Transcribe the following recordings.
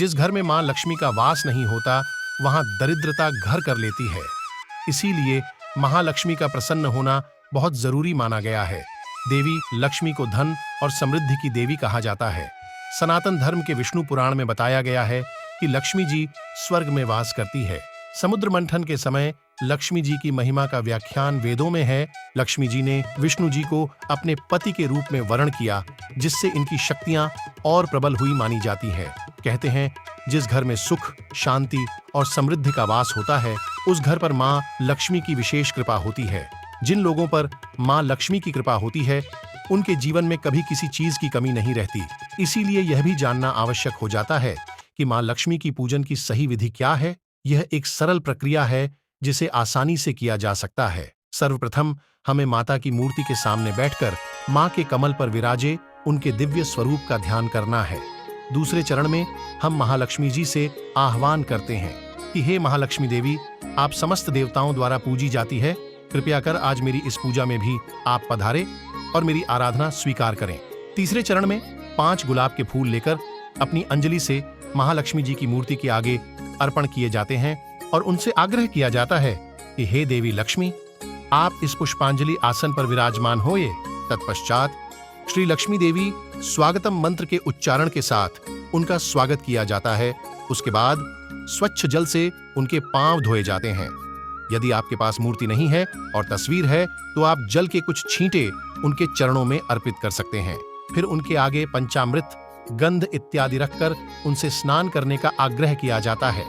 जिस घर में मां लक्ष्मी का वास नहीं होता, वहां दरिद्रता घर कर लेती है। इसीलिए महालक्ष्मी का प्रसन्न होना बहुत जरूरी माना गया है। देवी लक्ष्मी को धन और समृद्धि की देवी कहा जाता है। सनातन धर्म के विष्णु पुराण में बताया गया है कि लक्ष्मी जी स्वर्ग में वास करती है। समुद्र मंथन के समय लक्ष्मी जी की महिमा का व्याख्यान वेदों में है। लक्ष्मी जी ने विष्णु जी को अपने पति के रूप में वर्ण किया, जिससे इनकी शक्तियां और प्रबल हुई मानी जाती है। कहते हैं, जिस घर में सुख, शांति और समृद्धि का वास होता है, उस घर पर मां लक्ष्मी की विशेष कृपा होती है। जिन लोगों पर मां लक्ष्मी की कृपा होती है, उनके जीवन में कभी किसी चीज की कमी नहीं रहती। इसीलिए यह भी जानना आवश्यक हो जाता है कि मां लक्ष्मी की पूजन की सही विधि क्या है। यह एक सरल प्रक्रिया है जिसे आसानी से किया जा सकता है। सर्वप्रथम हमें माता की मूर्ति के सामने बैठकर मां के कमल पर विराजे उनके दिव्य स्वरूप का ध्यान करना है। दूसरे चरण में हम महालक्ष्मी जी से आह्वान करते हैं कि हे महालक्ष्मी देवी, आप समस्त देवताओं द्वारा पूजी जाती है। कृपया कर आज मेरी इस पूजा में भी आप पधारे और मेरी आराधना स्वीकार करें। तीसरे चरण में 5 गुलाब के फूल लेकर अपनी अंजलि से महालक्ष्मी जी की मूर्ति के आगे अर्पण किए जाते हैं और उनसे आग्रह किया जाता है कि हे देवी लक्ष्मी, आप इस पुष्पांजलि आसन पर विराजमान होइए। तत्पश्चात श्री लक्ष्मी देवी स्वागतम मंत्र के उच्चारण के साथ उनका स्वागत किया जाता है। उसके बाद स्वच्छ जल से उनके पांव धोए जाते हैं। यदि आपके पास मूर्ति नहीं है और तस्वीर है, तो आप जल के कुछ छींटे उनके चरणों में अर्पित कर सकते हैं। फिर उनके आगे पंचामृत, गंध इत्यादि रखकर उनसे स्नान करने का आग्रह किया जाता है।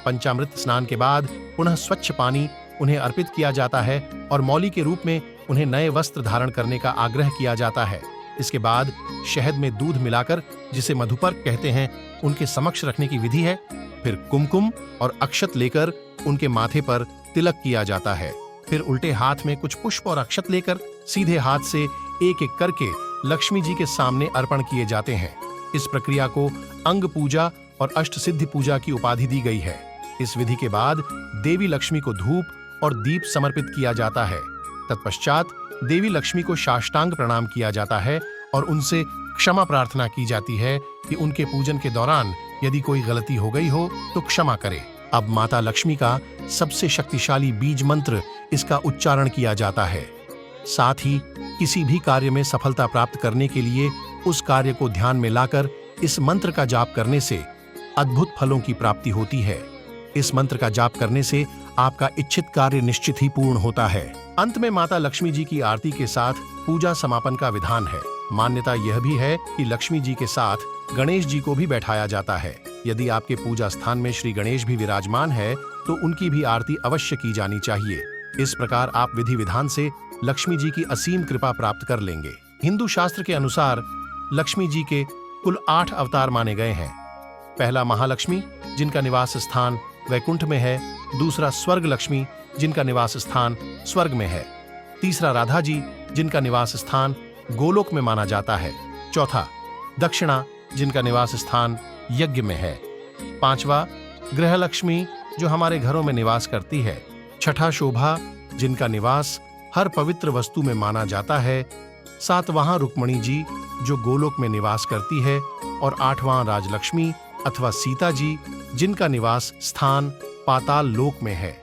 पंचामृत स्नान के बाद पुनः स्वच्छ पानी उन्हें अर्पित किया जाता है और मौली के रूप में उन्हें नए वस्त्र धारण करने का आग्रह किया जाता है। इसके बाद शहद में दूध मिलाकर, जिसे मधुपर्क कहते हैं, उनके समक्ष रखने की विधि है। फिर कुमकुम और अक्षत लेकर उनके माथे पर तिलक किया जाता है। फिर उल्टे हाथ में कुछ पुष्प और अक्षत लेकर सीधे हाथ से एक एक करके लक्ष्मी जी के सामने अर्पण किए जाते हैं। इस प्रक्रिया को अंग पूजा और अष्ट सिद्धि पूजा की उपाधि दी गई है। इस विधि के बाद देवी लक्ष्मी को धूप और दीप समर्पित किया जाता है। तत्पश्चात देवी लक्ष्मी को साष्टांग प्रणाम किया जाता है और उनसे क्षमा प्रार्थना की जाती है कि उनके पूजन के दौरान यदि कोई गलती हो गई हो तो क्षमा करे। अब माता लक्ष्मी का सबसे शक्तिशाली बीज मंत्र इसका उच्चारण किया जाता है। साथ ही किसी भी कार्य में सफलता प्राप्त करने के लिए उस कार्य को ध्यान में लाकर इस मंत्र का जाप करने से अद्भुत फलों की प्राप्ति होती है। इस मंत्र का जाप करने से आपका इच्छित कार्य निश्चित ही पूर्ण होता है। अंत में माता लक्ष्मी जी की आरती के साथ पूजा समापन का विधान है। मान्यता यह भी है कि लक्ष्मी जी के साथ गणेश जी को भी बैठाया जाता है। यदि आपके पूजा स्थान में श्री गणेश भी विराजमान है, तो उनकी भी आरती अवश्य की जानी चाहिए। इस प्रकार आप विधि विधान से लक्ष्मी जी की असीम कृपा प्राप्त कर लेंगे। हिंदू शास्त्र के अनुसार लक्ष्मी जी के कुल 8 अवतार माने गए हैं। पहला महालक्ष्मी, जिनका निवास स्थान वैकुंठ में है। दूसरा स्वर्ग लक्ष्मी, जिनका निवास स्थान स्वर्ग में है। तीसरा राधा जी, जिनका निवास स्थान गोलोक में माना जाता है। चौथा दक्षिणा, जिनका निवास स्थान यज्ञ में है। पांचवा गृह लक्ष्मी, जो हमारे घरों में निवास करती है। छठा शोभा, जिनका निवास हर पवित्र वस्तु में माना जाता है। सातवां रुक्मणी जी, जो गोलोक में निवास करती है। और 8वां राजलक्ष्मी अथवा सीता जी, जिनका निवास स्थान पाताल लोक में है।